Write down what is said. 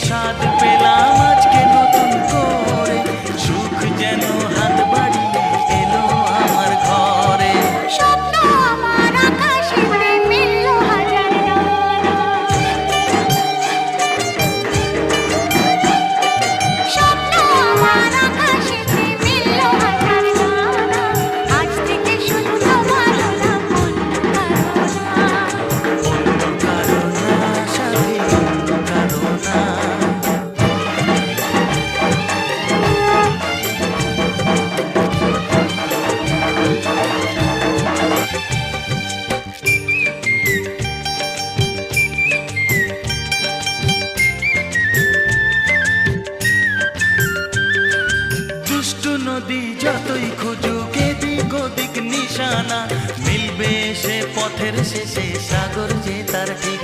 স্বাদ পেলাম আজকে নতুন করে, সুখ যেন হাত বাড়িয়ে এলো আমার ঘরে। স্বপ্ন আমার আকাশেতে মিলল হাজার ডানা, স্বপ্ন আমার আকাশেতে মিলল হাজার ডানা, আজ থেকে শুধু তোমার হলাম অন্য কারো না। অন্য কারো না সাথী, অন্য কারো না। দুষ্টু নদী যতই খুঁজুক এদিক ওদিক নিশানা, মিলবে সে পথের শেষে সাগর যে তার ঠিকানা।